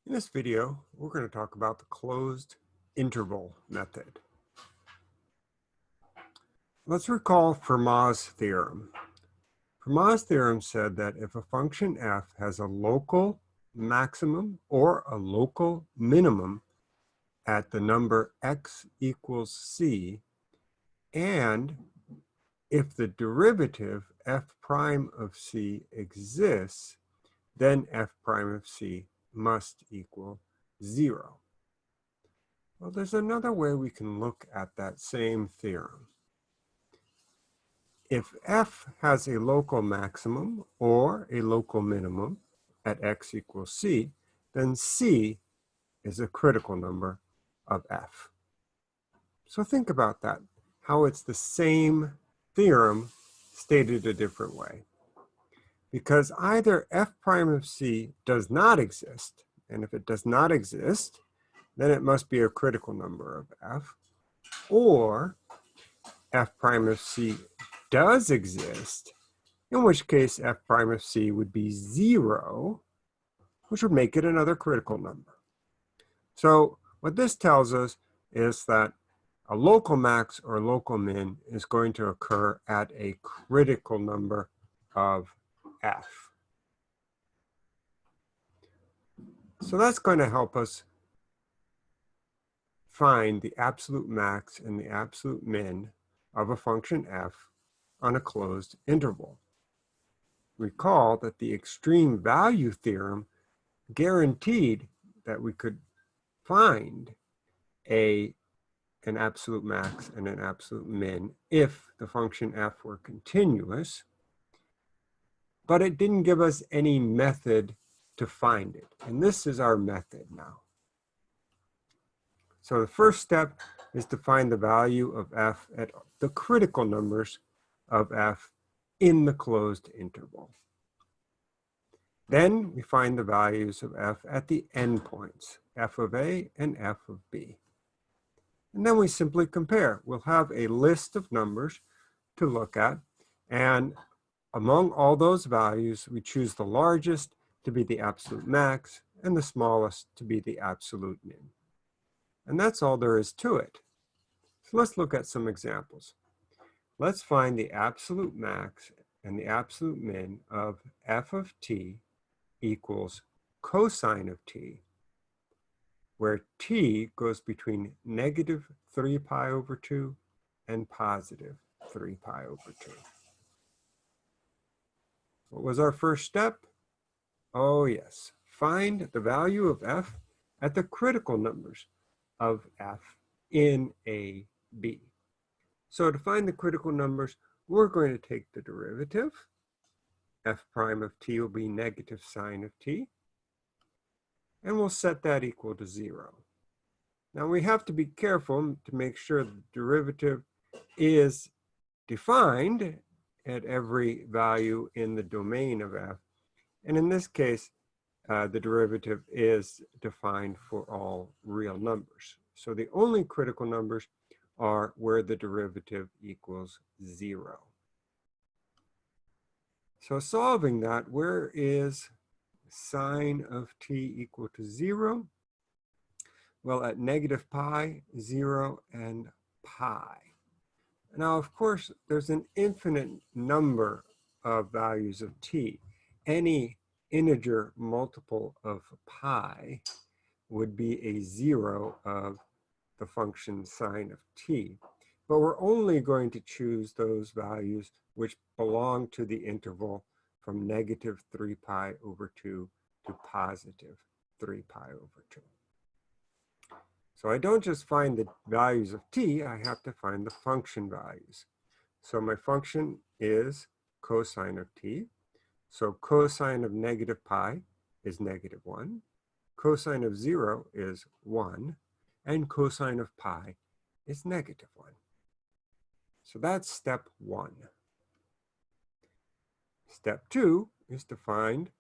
In this video, we're going to talk about the closed interval method. Let's recall Fermat's theorem. Fermat's theorem said that if a function f has a local maximum or a local minimum at the number x equals c, and if the derivative f prime of c exists, then f prime of c must equal 0. Well, there's another way we can look at that same theorem. If f has a local maximum or a local minimum at x equals c, then c is a critical number of f. So think about that, how it's the same theorem stated a different way. Because either f prime of c does not exist, and if it does not exist, then it must be a critical number of f, or f prime of c does exist, in which case f prime of c would be 0, which would make it another critical number. So what this tells us is that a local max or local min is going to occur at a critical number of f. So that's going to help us find the absolute max and the absolute min of a function f on a closed interval. Recall that the extreme value theorem guaranteed that we could find an absolute max and an absolute min if the function f were continuous, but it didn't give us any method to find it. And this is our method now. So the first step is to find the value of f at the critical numbers of f in the closed interval. Then we find the values of f at the endpoints, f of a and f of b. And then we simply compare. We'll have a list of numbers to look at, and among all those values, we choose the largest to be the absolute max and the smallest to be the absolute min. And that's all there is to it. So let's look at some examples. Let's find the absolute max and the absolute min of f of t equals cosine of t, where t goes between negative 3 pi over 2 and positive 3 pi over 2. What was our first step? Oh yes, find the value of f at the critical numbers of f in a, b. So to find the critical numbers, we're going to take the derivative. F prime of t will be negative sine of t, and we'll set that equal to 0. Now we have to be careful to make sure the derivative is defined at every value in the domain of f. And in this case, the derivative is defined for all real numbers. So the only critical numbers are where the derivative equals 0. So solving that, where is sine of t equal to 0? Well, at negative pi, 0, and pi. Now, of course, there's an infinite number of values of t. Any integer multiple of pi would be a 0 of the function sine of t. But we're only going to choose those values which belong to the interval from negative 3 pi over 2 to positive 3 pi over 2. So I don't just find the values of t, I have to find the function values. So my function is cosine of t. So cosine of negative pi is negative 1. Cosine of 0 is 1. And cosine of pi is negative 1. So that's step 1. Step 2 is to find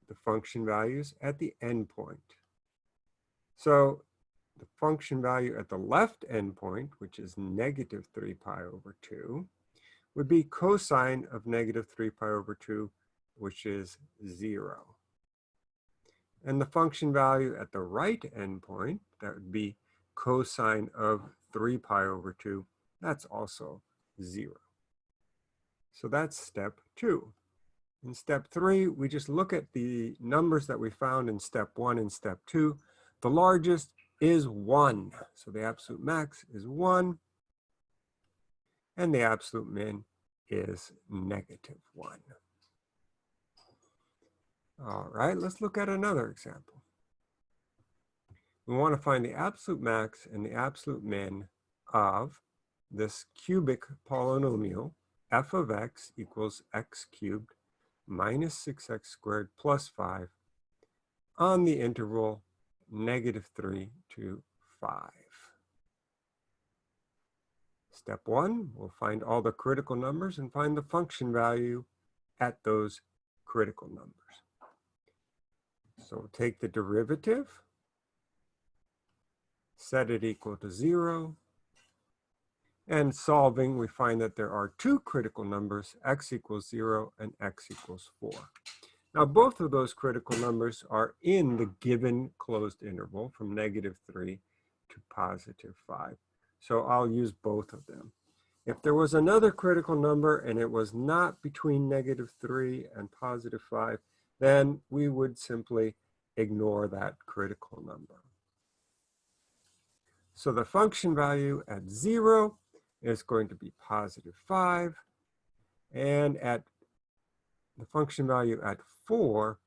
the function values at the endpoint. So the function value at the left endpoint, which is negative 3 pi over 2, would be cosine of negative 3 pi over 2, which is 0. And the function value at the right endpoint, that would be cosine of 3 pi over 2, that's also 0. So that's step 2. In step 3, we just look at the numbers that we found in step 1 and step 2. The largest is 1. So the absolute max is 1. And the absolute min is -1. All right, let's look at another example. We want to find the absolute max and the absolute min of this cubic polynomial, f of x equals x cubed minus 6x squared plus 5 on the interval -3 to 5. Step 1, we'll find all the critical numbers and find the function value at those critical numbers. So we'll take the derivative, set it equal to 0, and solving, we find that there are two critical numbers, x equals 0 and x equals 4. Now, both of those critical numbers are in the given closed interval from -3 to +5. So I'll use both of them. If there was another critical number and it was not between -3 and +5, then we would simply ignore that critical number. So the function value at 0 is going to be +5, and at the function value at 4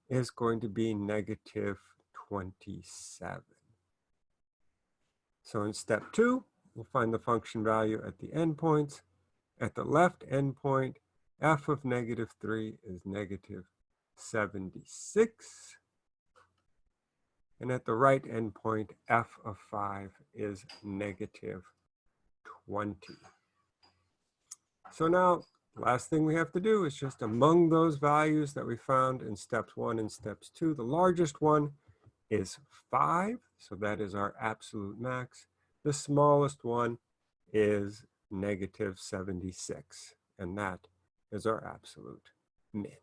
is going to be -27. So in step 2, we'll find the function value at the endpoints. At the left endpoint, f of -3 is -76. And at the right endpoint, f of 5 is -20. So now, last thing we have to do is just among those values that we found in steps 1 and steps 2, the largest one is 5, so that is our absolute max. The smallest one is -76, and that is our absolute min.